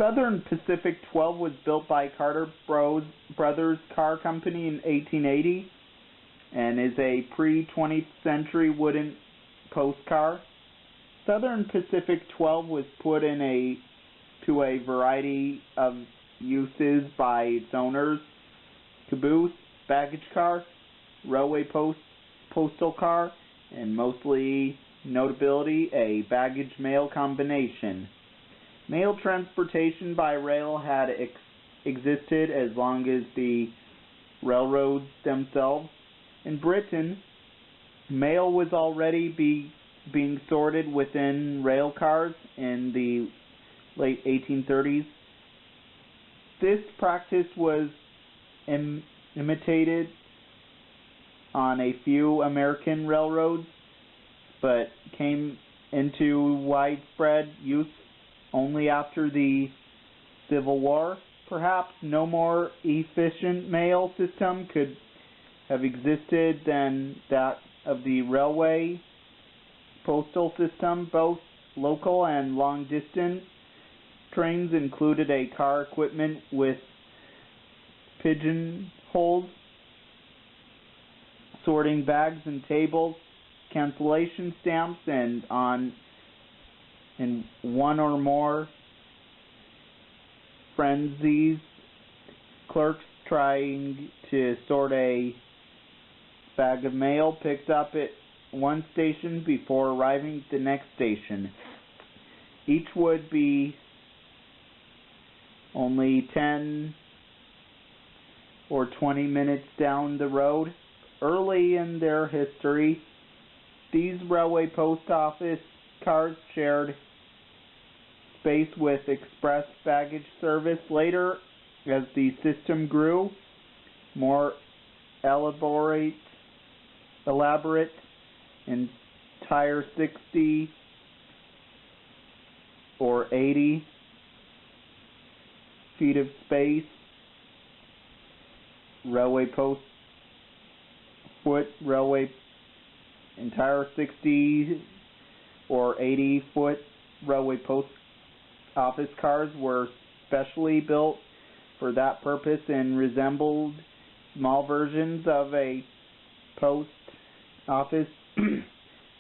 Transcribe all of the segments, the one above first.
Southern Pacific 12 was built by Carter Brothers Car Company in 1880 and is a pre-20th century wooden post car. Southern Pacific 12 was put in to a variety of uses by its owners: caboose, baggage car, railway postal car, and mostly notability, a baggage mail combination. Mail transportation by rail had existed as long as the railroads themselves. In Britain, mail was already being sorted within rail cars in the late 1830s. This practice was imitated on a few American railroads, but came into widespread use only after the Civil War. Perhaps no more efficient mail system could have existed than that of the railway postal system. Both local and long-distance trains included a car equipment with pigeonholes, sorting bags and tables, cancellation stamps, and in one or more frenzies, clerks trying to sort a bag of mail picked up at one station before arriving at the next station. Each would be only 10 or 20 minutes down the road. Early in their history, these railway post office cars shared space with express baggage service. Later, as the system grew, more elaborate entire 60 or 80 feet of space railway post entire 60 or 80 foot railway post office cars were specially built for that purpose and resembled small versions of a post office.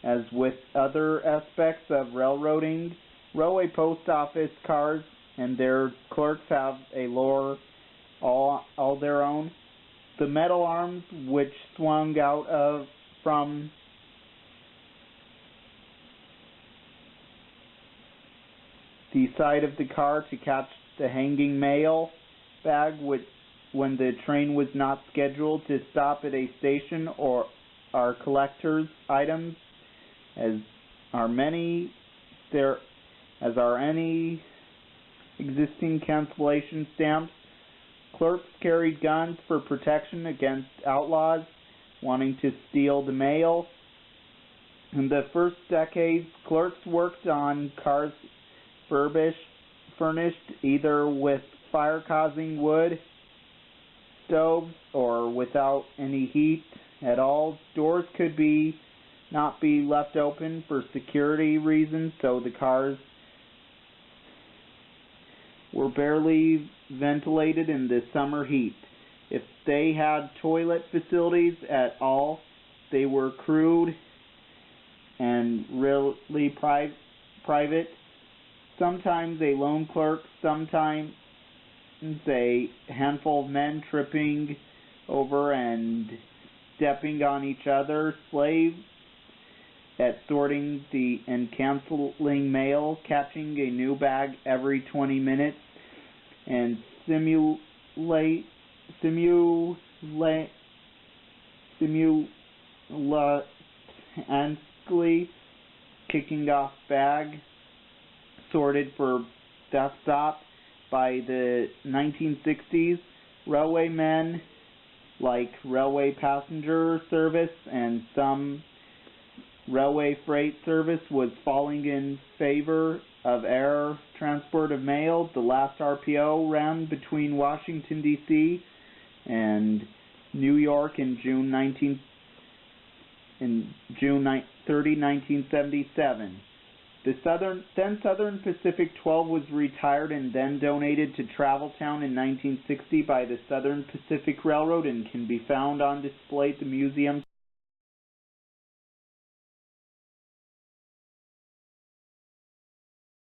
As with other aspects of railroading, railway post office cars and their clerks have a lore all their own. The metal arms which swung out from the side of the car to catch the hanging mail bag when the train was not scheduled to stop at a station or are collector's items, as are any existing cancellation stamps. Clerks carried guns for protection against outlaws wanting to steal the mail. In the first decades, clerks worked on cars furnished either with fire-causing wood stoves or without any heat at all. Doors could not be left open for security reasons, so the cars were barely ventilated in the summer heat. If they had toilet facilities at all, they were crude and really private. Sometimes a lone clerk, sometimes a handful of men tripping over and stepping on each other, slaves at sorting and canceling mail, catching a new bag every 20 minutes, and simultaneously kicking off bag sorted for desktop. By the 1960s, railwaymen, like railway passenger service and some railway freight service, was falling in favor of air transport of mail. The last RPO ran between Washington, D.C. and New York in June 30, 1977. The Southern Pacific 12 was retired and then donated to Traveltown in 1960 by the Southern Pacific Railroad and can be found on display at the museum